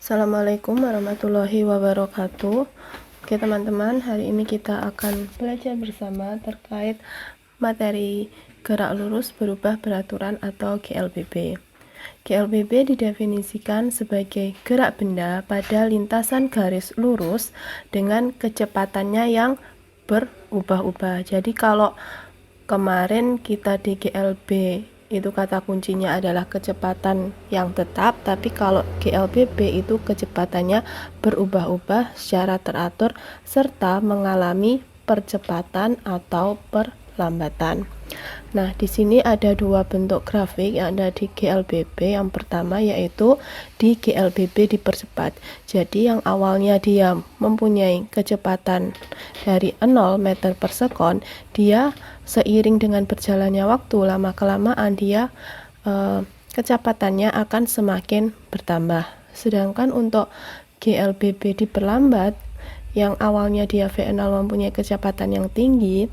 Assalamualaikum warahmatullahi wabarakatuh. Oke teman-teman, hari ini kita akan belajar bersama terkait materi gerak lurus berubah beraturan atau GLBB. GLBB didefinisikan sebagai gerak benda pada lintasan garis lurus dengan kecepatannya yang berubah-ubah. Jadi kalau kemarin kita di GLB itu kata kuncinya adalah kecepatan yang tetap, tapi kalau GLBB itu kecepatannya berubah-ubah secara teratur serta mengalami percepatan atau perlambatan. Nah, di sini ada dua bentuk grafik yang ada di GLBB. Yang pertama yaitu di GLBB dipercepat. Jadi yang awalnya dia mempunyai kecepatan dari 0 meter per sekon, dia seiring dengan berjalannya waktu, lama-kelamaan dia kecepatannya akan semakin bertambah. Sedangkan untuk GLBB diperlambat, yang awalnya dia V0 mempunyai kecepatan yang tinggi,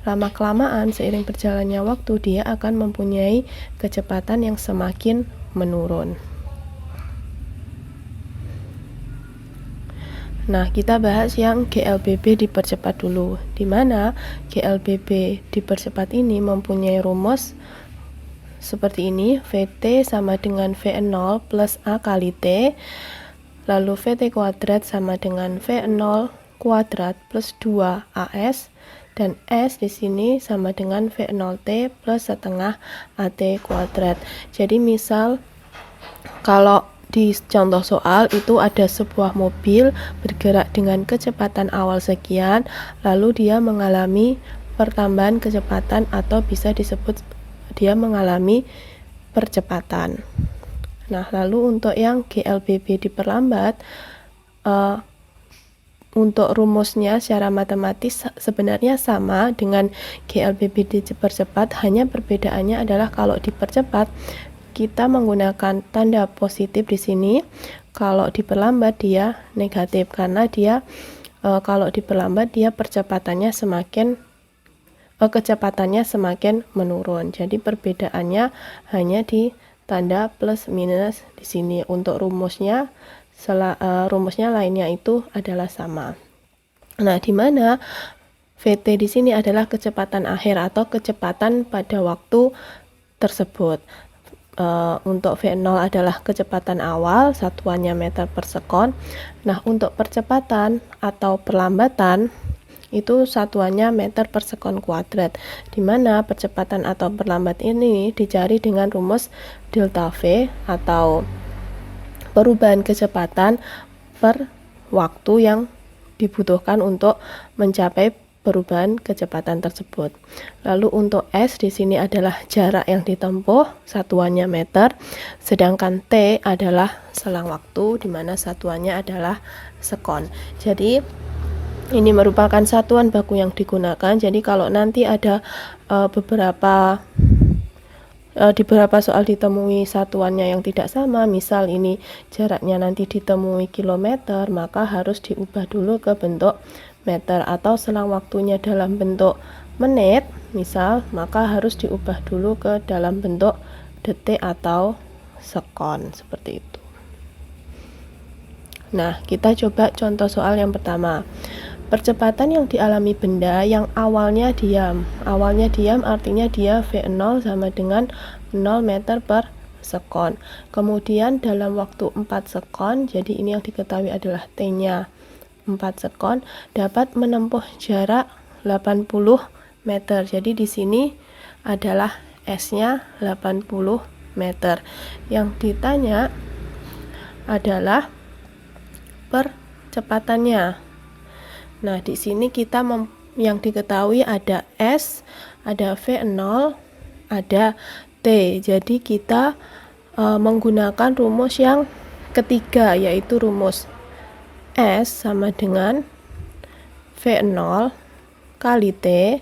lama-kelamaan seiring berjalannya waktu dia akan mempunyai kecepatan yang semakin menurun. Nah, kita bahas yang GLBB dipercepat dulu, di mana GLBB dipercepat ini mempunyai rumus seperti ini: VT sama dengan V0 plus A kali T, lalu VT kuadrat sama dengan V0 kuadrat plus 2 AS, dan S di sini sama dengan V0T plus setengah AT kuadrat. Jadi misal kalau di contoh soal itu ada sebuah mobil bergerak dengan kecepatan awal sekian, lalu dia mengalami pertambahan kecepatan atau bisa disebut dia mengalami percepatan. Nah, lalu untuk yang GLBB diperlambat, untuk rumusnya secara matematis sebenarnya sama dengan GLBB dipercepat, hanya perbedaannya adalah kalau dipercepat kita menggunakan tanda positif di sini, kalau diperlambat dia negatif, karena dia kalau diperlambat dia kecepatannya semakin menurun. Jadi perbedaannya hanya di tanda plus minus di sini. Untuk rumusnya lainnya itu adalah sama. Nah, di mana VT di sini adalah kecepatan akhir atau kecepatan pada waktu tersebut. Untuk V0 adalah kecepatan awal, satuannya meter per sekon. Nah, untuk percepatan atau perlambatan itu satuannya meter per sekon kuadrat, di mana percepatan atau perlambatan ini dicari dengan rumus delta V atau perubahan kecepatan per waktu yang dibutuhkan untuk mencapai perubahan kecepatan tersebut. Lalu untuk S di sini adalah jarak yang ditempuh, satuannya meter, sedangkan T adalah selang waktu, di mana satuannya adalah sekon. Jadi ini merupakan satuan baku yang digunakan. Jadi kalau nanti ada di beberapa soal ditemui satuannya yang tidak sama, misal ini jaraknya nanti ditemui kilometer, maka harus diubah dulu ke bentuk meter, atau selang waktunya dalam bentuk menit misal, maka harus diubah dulu ke dalam bentuk detik atau sekon, seperti itu. Nah, kita coba contoh soal yang pertama. Percepatan yang dialami benda yang awalnya diam. Awalnya diam artinya dia V0 sama dengan 0 meter per sekon. Kemudian dalam waktu 4 sekon, jadi ini yang diketahui adalah T-nya 4 sekon, dapat menempuh jarak 80 meter. Jadi di sini adalah S-nya 80 meter. Yang ditanya adalah percepatannya. Nah, di sini kita yang diketahui ada S, ada V0, ada T. Jadi kita menggunakan rumus yang ketiga, yaitu rumus S sama dengan V0 kali T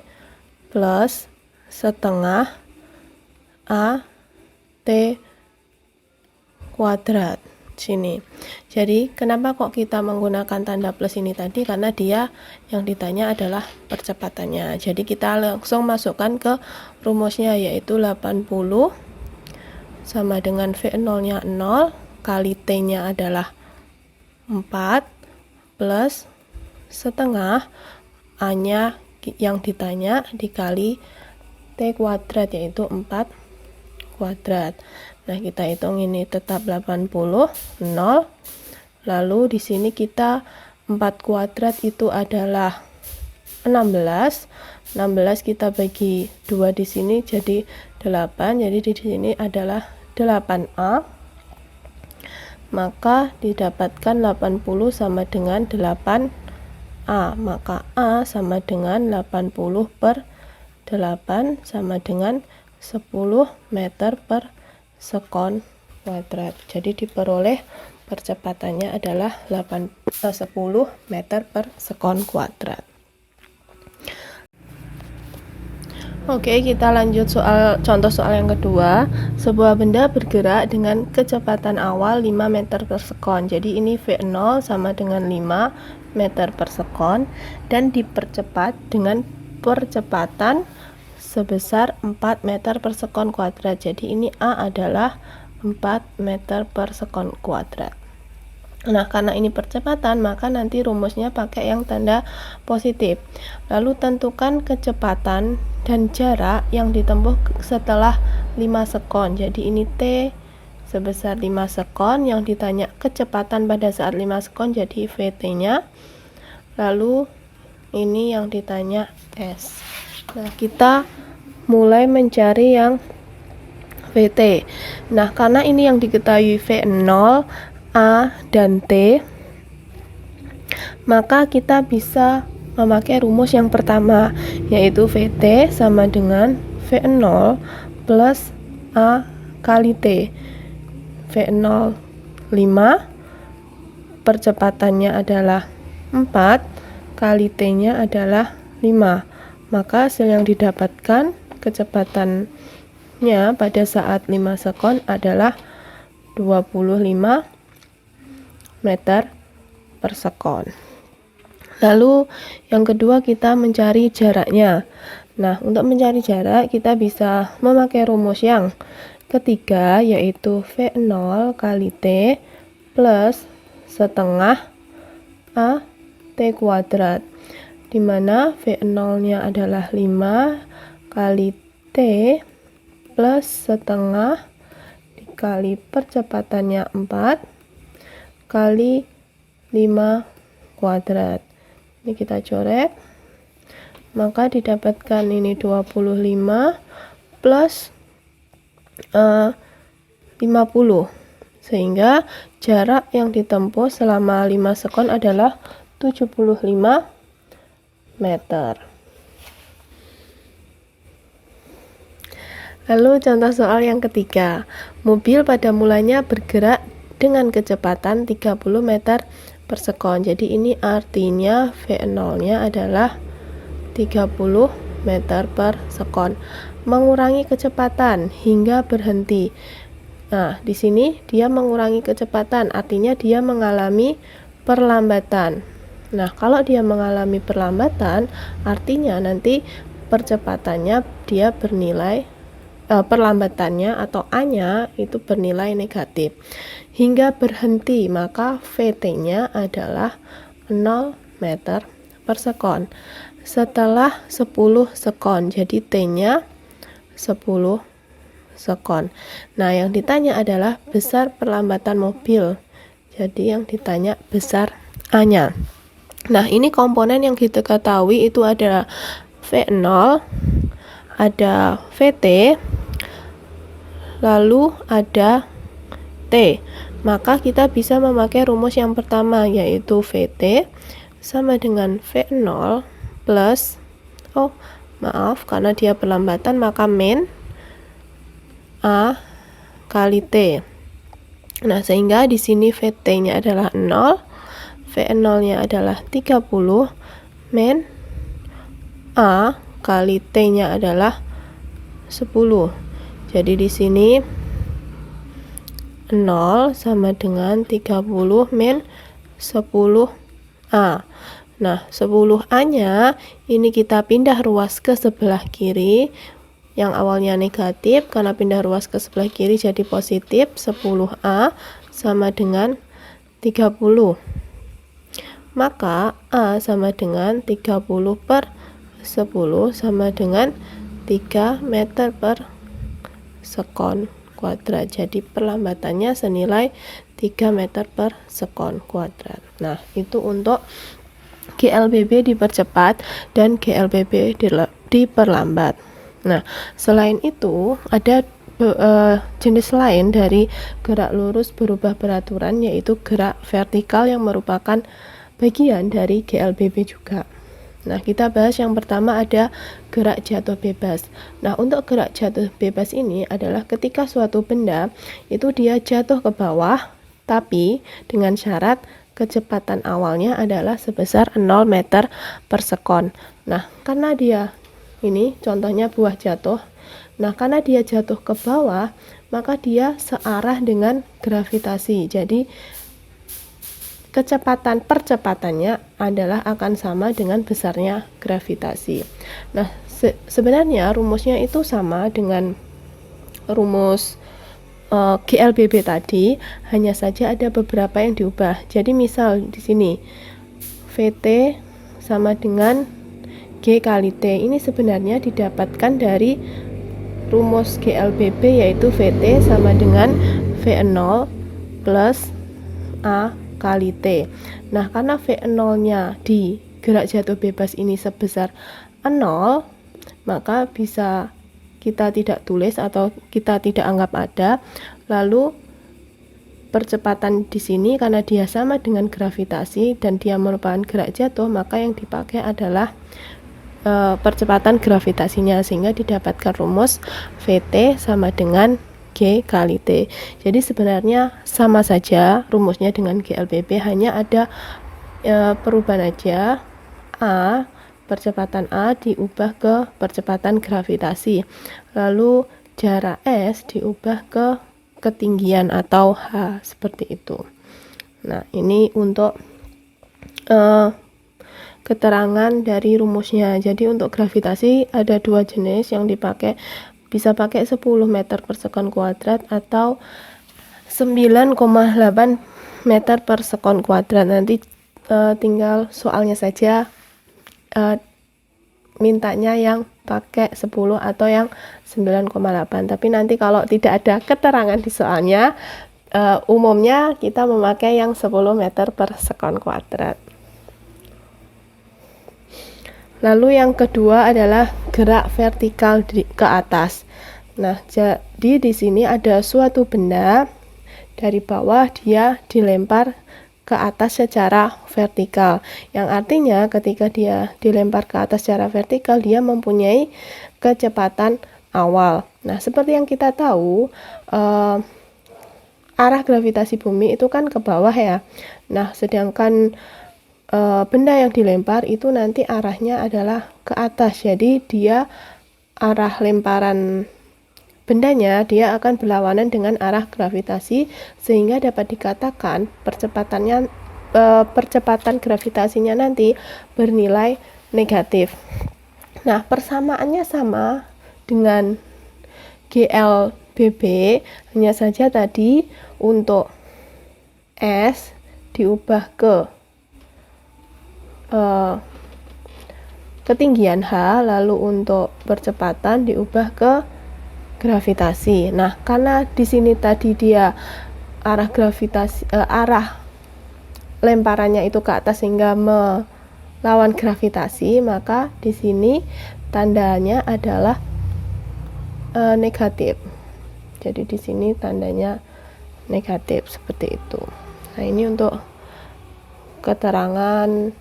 plus setengah AT kuadrat. Sini. Jadi kenapa kok kita menggunakan tanda plus ini tadi? Karena dia yang ditanya adalah percepatannya. Jadi kita langsung masukkan ke rumusnya, yaitu 80 sama dengan V0-nya 0 kali T-nya adalah 4 plus setengah A-nya yang ditanya dikali T kuadrat, yaitu 4 kuadrat. Nah, kita hitung ini tetap 80, 0. Lalu di sini kita 4 kuadrat itu adalah 16. 16 kita bagi 2 di sini jadi 8. Jadi di sini adalah 8A. Maka didapatkan 80 sama dengan 8A. Maka A sama dengan 80 per 8 sama dengan 10 meter per sekon kuadrat. Jadi diperoleh percepatannya adalah 10 meter per sekon kuadrat. Oke, kita lanjut contoh soal yang kedua. Sebuah benda bergerak dengan kecepatan awal 5 meter per sekon. Jadi ini V0 sama dengan 5 meter per sekon dan dipercepat dengan percepatan sebesar 4 meter per sekon kuadrat. Jadi ini A adalah 4 meter per sekon kuadrat. Nah, karena ini percepatan, maka nanti rumusnya pakai yang tanda positif. Lalu tentukan kecepatan dan jarak yang ditempuh setelah 5 sekon. Jadi ini T sebesar 5 sekon, yang ditanya kecepatan pada saat 5 sekon, jadi VT-nya. Lalu ini yang ditanya S. Nah, kita mulai mencari yang VT. Nah, karena ini yang diketahui V0, A, dan T, maka kita bisa memakai rumus yang pertama, yaitu VT sama dengan V0 plus A kali T. V0 5, percepatannya adalah 4, kali T-nya adalah 5. Maka hasil yang didapatkan kecepatannya pada saat 5 sekon adalah 25 meter per sekon. Lalu yang kedua kita mencari jaraknya. Nah, untuk mencari jarak kita bisa memakai rumus yang ketiga, yaitu V0 kali T plus setengah A T kuadrat, dimana V0-nya adalah 5 kali T plus setengah dikali percepatannya 4 kali 5 kuadrat. Ini kita coret, maka didapatkan ini 25 plus 50, sehingga jarak yang ditempuh selama 5 sekon adalah 75 meter. Lalu contoh soal yang ketiga. Mobil pada mulanya bergerak dengan kecepatan 30 meter per sekon. Jadi ini artinya V0-nya adalah 30 meter per sekon. Mengurangi kecepatan hingga berhenti. Nah, di sini dia mengurangi kecepatan, artinya dia mengalami perlambatan. Nah, kalau dia mengalami perlambatan, artinya nanti percepatannya dia bernilai perlambatannya atau A-nya itu bernilai negatif. Hingga berhenti, maka VT-nya adalah 0 meter per sekon. Setelah 10 sekon, jadi T-nya 10 sekon. Nah, yang ditanya adalah besar perlambatan mobil. Jadi yang ditanya besar A-nya. Nah, ini komponen yang kita ketahui itu ada V0, ada VT, lalu ada T. Maka kita bisa memakai rumus yang pertama, yaitu VT sama dengan V0 plus, karena dia perlambatan, maka min A kali T. Nah, sehingga di sini VT-nya adalah 0, V0-nya adalah 30, min A kali T-nya adalah 10. Jadi di sini 0 sama dengan 30 min 10A. Nah, 10A-nya ini kita pindah ruas ke sebelah kiri. Yang awalnya negatif, karena pindah ruas ke sebelah kiri jadi positif. 10A sama dengan 30. maka A sama dengan 30/10 sama dengan 3 meter per sekon kuadrat. Jadi perlambatannya senilai 3 meter per sekon kuadrat. Nah, itu untuk GLBB dipercepat dan GLBB diperlambat. Nah, selain itu ada jenis lain dari gerak lurus berubah peraturan, yaitu gerak vertikal yang merupakan bagian dari GLBB juga. Nah, kita bahas yang pertama ada gerak jatuh bebas. Nah, untuk gerak jatuh bebas ini adalah ketika suatu benda itu dia jatuh ke bawah, tapi dengan syarat kecepatan awalnya adalah sebesar 0 meter per sekon. Nah, karena dia ini contohnya buah jatuh. Nah, karena dia jatuh ke bawah, maka dia searah dengan gravitasi. Jadi percepatannya adalah akan sama dengan besarnya gravitasi. Nah, sebenarnya rumusnya itu sama dengan rumus GLBB tadi, hanya saja ada beberapa yang diubah. Jadi misal di sini VT sama dengan G kali T. Ini sebenarnya didapatkan dari rumus GLBB, yaitu VT sama dengan V0 plus A kali T. Nah, karena V0-nya di gerak jatuh bebas ini sebesar 0, maka bisa kita tidak tulis atau kita tidak anggap ada. Lalu percepatan di sini karena dia sama dengan gravitasi dan dia merupakan gerak jatuh, maka yang dipakai adalah percepatan gravitasinya, sehingga didapatkan rumus VT sama dengan G kali T. Jadi sebenarnya sama saja rumusnya dengan GLBB, hanya ada perubahan aja. Percepatan A diubah ke percepatan gravitasi, lalu jarak S diubah ke ketinggian atau H, seperti itu. Nah, ini untuk keterangan dari rumusnya. Jadi untuk gravitasi ada dua jenis yang dipakai, bisa pakai 10 meter per sekon kuadrat atau 9,8 meter per sekon kuadrat. Nanti tinggal soalnya saja mintanya yang pakai 10 atau yang 9,8. Tapi nanti kalau tidak ada keterangan di soalnya, umumnya kita memakai yang 10 meter per sekon kuadrat. Lalu yang kedua adalah gerak vertikal ke atas. Nah, jadi di sini ada suatu benda dari bawah dia dilempar ke atas secara vertikal. Yang artinya ketika dia dilempar ke atas secara vertikal, dia mempunyai kecepatan awal. Nah, seperti yang kita tahu, arah gravitasi bumi itu kan ke bawah ya. Nah, sedangkan benda yang dilempar itu nanti arahnya adalah ke atas. Jadi dia arah lemparan bendanya dia akan berlawanan dengan arah gravitasi, sehingga dapat dikatakan percepatan gravitasinya nanti bernilai negatif. Nah, persamaannya sama dengan GLBB, hanya saja tadi untuk S diubah ke ketinggian H, lalu untuk percepatan diubah ke gravitasi. Nah, karena di sini tadi dia arah lemparannya itu ke atas sehingga melawan gravitasi, maka di sini tandanya adalah negatif. Jadi di sini tandanya negatif, seperti itu. Nah, ini untuk keterangan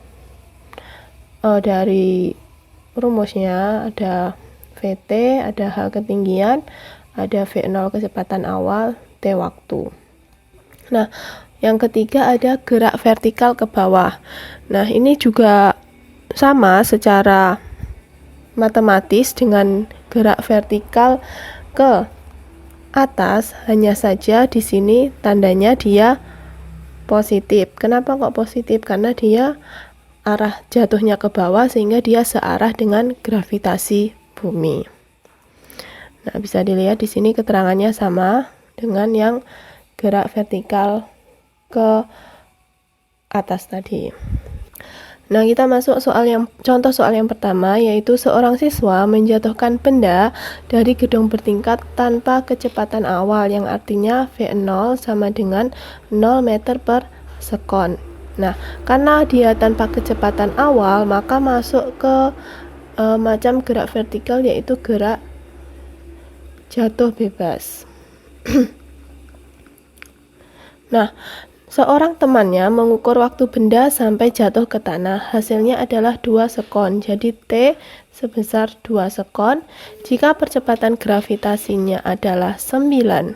dari rumusnya. Ada VT, ada H ketinggian, ada V0 kecepatan awal, T waktu. Nah, yang ketiga ada gerak vertikal ke bawah. Nah, ini juga sama secara matematis dengan gerak vertikal ke atas, hanya saja di sini tandanya dia positif. Kenapa kok positif? Karena dia arah jatuhnya ke bawah, sehingga dia searah dengan gravitasi bumi. Nah, bisa dilihat di sini keterangannya sama dengan yang gerak vertikal ke atas tadi. Nah, kita masuk contoh soal yang pertama, yaitu seorang siswa menjatuhkan benda dari gedung bertingkat tanpa kecepatan awal, yang artinya V0 sama dengan 0 meter per sekon. Nah, karena dia tanpa kecepatan awal, maka masuk ke macam gerak vertikal, yaitu gerak jatuh bebas. Nah, seorang temannya mengukur waktu benda sampai jatuh ke tanah. Hasilnya adalah 2 sekon. Jadi T sebesar 2 sekon. Jika percepatan gravitasinya adalah 9,8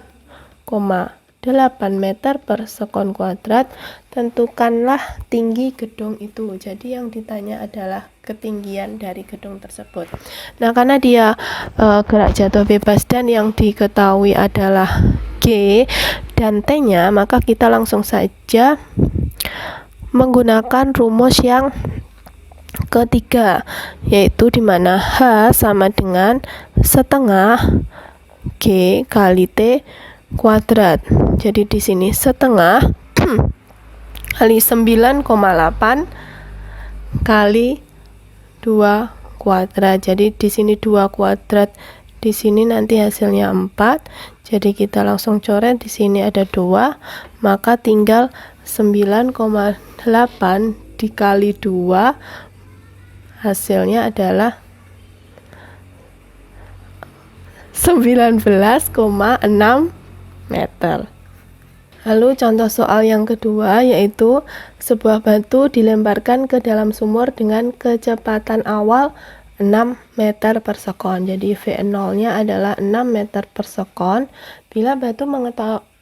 meter per sekon kuadrat, tentukanlah tinggi gedung itu. Jadi yang ditanya adalah ketinggian dari gedung tersebut. Nah, karena dia gerak jatuh bebas dan yang diketahui adalah G dan T-nya, maka kita langsung saja menggunakan rumus yang ketiga, yaitu di mana H sama dengan setengah G kali T kuadrat. Jadi di sini setengah kali 9,8 kali 2 kuadrat. Jadi di sini 2 kuadrat, di sini nanti hasilnya 4. Jadi kita langsung coret, di sini ada 2, maka tinggal 9,8 dikali 2, hasilnya adalah 19,6 meter. Lalu contoh soal yang kedua, yaitu sebuah batu dilemparkan ke dalam sumur dengan kecepatan awal 6 meter per sekon. Jadi V0-nya adalah 6 meter per sekon. Bila batu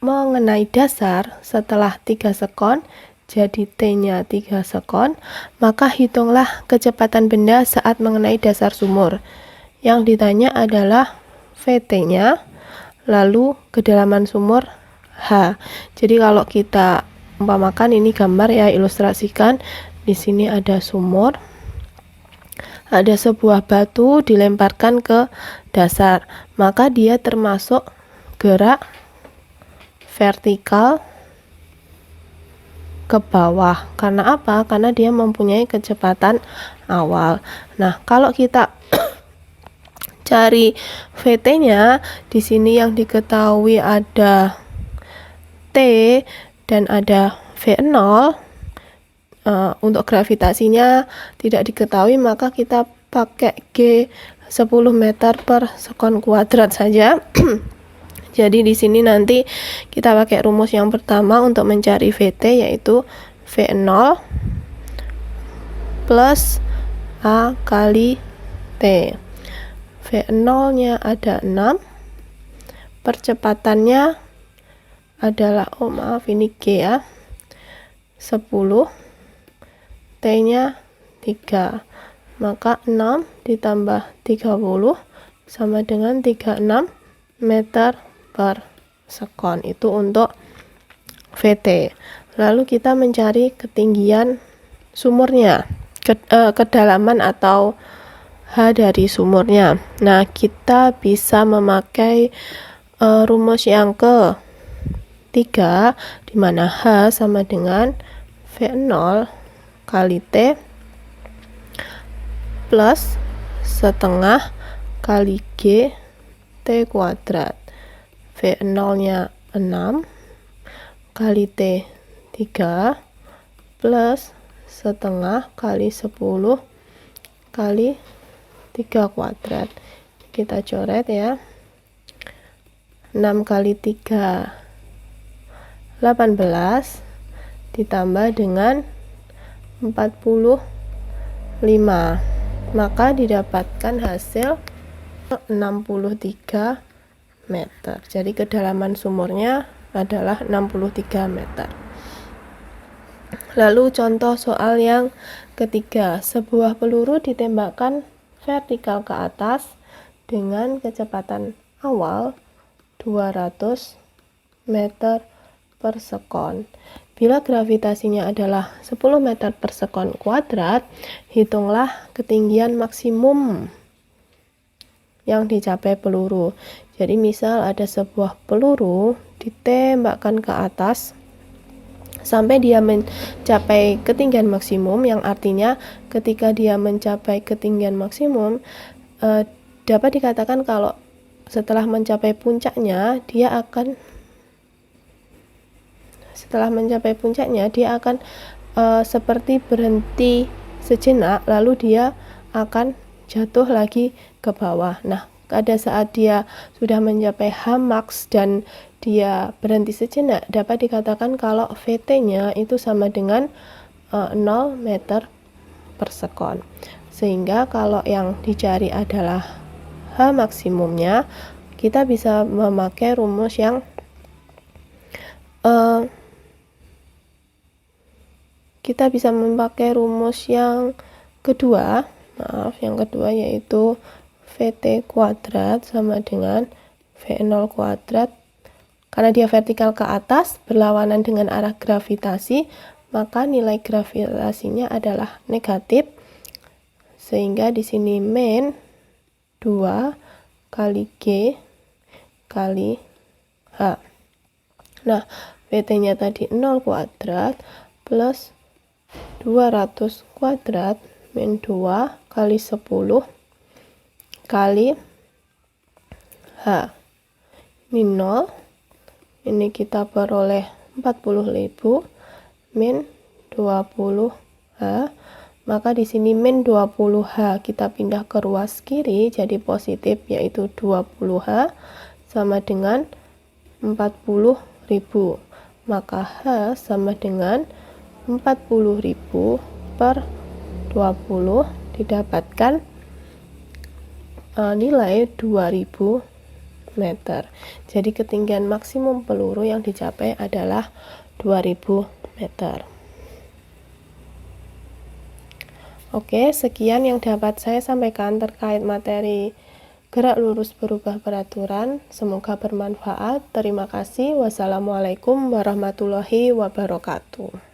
mengenai dasar setelah 3 sekon, jadi T-nya 3 sekon, maka hitunglah kecepatan benda saat mengenai dasar sumur. Yang ditanya adalah VT-nya, lalu kedalaman sumur H. Jadi kalau kita umpamakan, ini gambar ya, ilustrasikan. Di sini ada sumur. Ada sebuah batu dilemparkan ke dasar, maka dia termasuk gerak vertikal ke bawah. Karena apa? Karena dia mempunyai kecepatan awal. Nah, kalau kita cari VT-nya, di sini yang diketahui ada T dan ada V0. Untuk gravitasinya tidak diketahui, maka kita pakai G 10 meter per sekon kuadrat saja. Jadi di sini nanti kita pakai rumus yang pertama untuk mencari VT, yaitu V0 plus A kali T. V0-nya ada 6, percepatannya adalah, ini G ya, 10, T-nya 3, maka 6 ditambah 30 sama dengan 36 meter per sekon. Itu untuk VT. Lalu kita mencari ketinggian sumurnya, kedalaman atau H dari sumurnya. Nah, kita bisa memakai rumus yang ketiga, di mana H sama dengan V0 kali T plus setengah kali G T kuadrat. V0-nya 6 kali T 3 plus setengah kali 10 kali 3 kuadrat. Kita coret ya. 6 kali 3 18 ditambah dengan 45, maka didapatkan hasil 63 meter. Jadi kedalaman sumurnya adalah 63 meter. Lalu contoh soal yang ketiga, sebuah peluru ditembakkan vertikal ke atas dengan kecepatan awal 200 meter per sekon. Bila gravitasinya adalah 10 meter per sekon kuadrat, hitunglah ketinggian maksimum yang dicapai peluru. Jadi misal ada sebuah peluru ditembakkan ke atas sampai dia mencapai ketinggian maksimum, yang artinya ketika dia mencapai ketinggian maksimum dapat dikatakan kalau setelah mencapai puncaknya dia akan seperti berhenti sejenak, lalu dia akan jatuh lagi ke bawah. Nah, pada saat dia sudah mencapai Hmax dan dia berhenti sejenak, dapat dikatakan kalau Vt-nya itu sama dengan 0 meter per sekon. Sehingga kalau yang dicari adalah H maksimumnya, kita bisa memakai rumus yang kedua, yaitu Vt kuadrat sama dengan V0 kuadrat. Karena dia vertikal ke atas berlawanan dengan arah gravitasi, maka nilai gravitasinya adalah negatif, sehingga di sini min 2 kali G kali H. Nah, Vt-nya tadi 0 kuadrat plus 200 kuadrat min 2 kali 10 kali H. Ini 0. Ini kita peroleh 40.000 min 20H. Maka di sini min 20H kita pindah ke ruas kiri jadi positif, yaitu 20H sama dengan 40.000. Maka H sama dengan 40.000 per 20, didapatkan nilai 2000 meter. Jadi ketinggian maksimum peluru yang dicapai adalah 2000 meter. Oke, sekian yang dapat saya sampaikan terkait materi gerak lurus berubah peraturan. Semoga bermanfaat. Terima kasih. Wassalamualaikum warahmatullahi wabarakatuh.